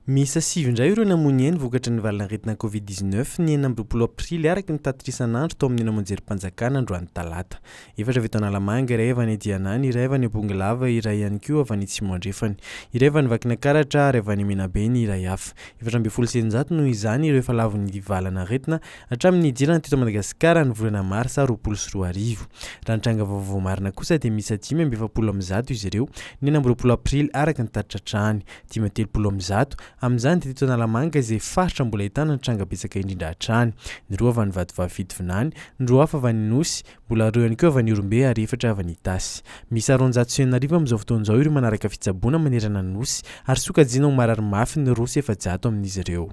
Misa sivindray ireo namony eny vokatra ny valanaretina Covid-19 ny 20 Aprily araky ny tatrisan'andro tao amin'ny namonjerim-panjakana androany talata. Efatra avy eto Analamanga, iray avy any Dianany, iray avy any Bongelava, iray ihany koa avy any Tsimondrefany, iray avy any Vakinakaratra, iray avy any Menabeny, iray hafa. Efatra amby folo senjato noho izany ireo efa lavon'ny valanaretina hatramin'ny idirana teto Madagasikara ny volana Marsa 2024. Raha ny tranga vaovao marina kosa dia misy 570 izy ireo ny 20 Aprily araky ny tatritrahany, 530 amin'izany dia teto Analamanga izay faritra mbola ahitana ny tranga betsaka indrindra hatrany. Ny roa avy any Vaovao, ny roa hafa avy any Nosy, mbola roa ihany koa avy any Orombe ary efatra avy any Tasy. Misy 490 amin'izao fotoan'izao ireo manaraka fitsaboana manerana ny Nosy ary sokajiana ho marary mafy ny 200 amin'izy ireo.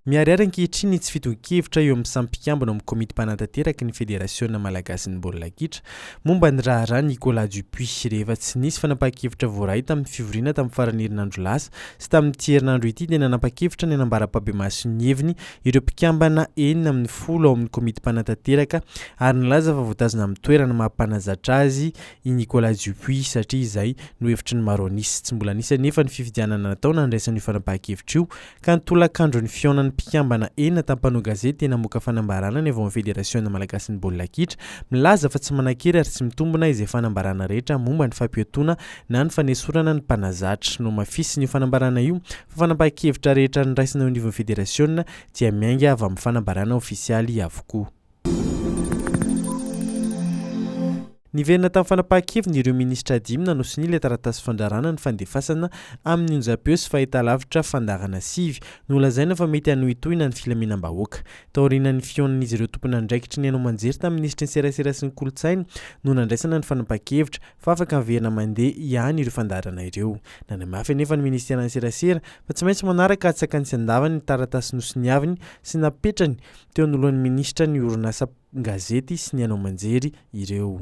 Miharihary ankehitriny tsy fitoki-kevitra eo amin'ny sampikambana amin'ny komity mpanantanteraka ny federasiona malagasy ny baolina kitra momba ny raharaha Nicolas Dupuis rehefa tsy nisy fanapahan-kevitra voaray tamin'ny fivorina tamin'ny farany herinandro lasa sy tamin'ny herinandro ity dia nanapa-kevitra ny anambara-pahabemasony ny heviny ireo mpikambana 40 ao amin'ny komity mpanantanteraka ary nilaza fa voatazona amin'ny toerana mampanazatra azy i Nicolas Dupuis satria izay no hevitry ny maronisy tsy mbola nisy anefa ny fifidianana natao nandraisan'io fanapahan-kevitra io ka nitolakandro ny fionan'ny mpikambana 4 tampanao gazety tena moka fanambarana ny avao amin'ny federasiona malagasy ny baolina kitra milaza fa tsy manakery ary tsy mitombona izay fanambarana rehetra momba ny fampiatoana na ny fanesorana ny mpanazatra no mafisy ny fanambarana io fa fanapahan-kevitra rehetra niraisina ao anivon'ny federasiona dia miainga avy amin'ny fanambarana ofisialy avokoa. Niverina tamin'ny fanapahan-kevitra ireo ministra 5 nanosy ny taratasy fandaharana ny fandefasana amin'ny onjam-peo sy fahitalavitra fandaharana 9 nolazaina fa mety hanohitohina ny filaminam-bahoaka. Taorian'ny fionan'izy ireo tompony andraikitry ny haino aman-jery tamin'ny ministry ny serasera sy ny kolontsaina no nandraisana ny fanapahan-kevitra fa afaka miverina mandeha ihany ireo fandaharana ireo. Nanamafy anefa ny ministera ny serasera fa tsy maintsy manaraka atsaka ny tsy andavany ny taratasy nosoniaviny sy napetrany teo anoloan'ny ministra ny orinasa gazety sy ny haino aman-jery ireo.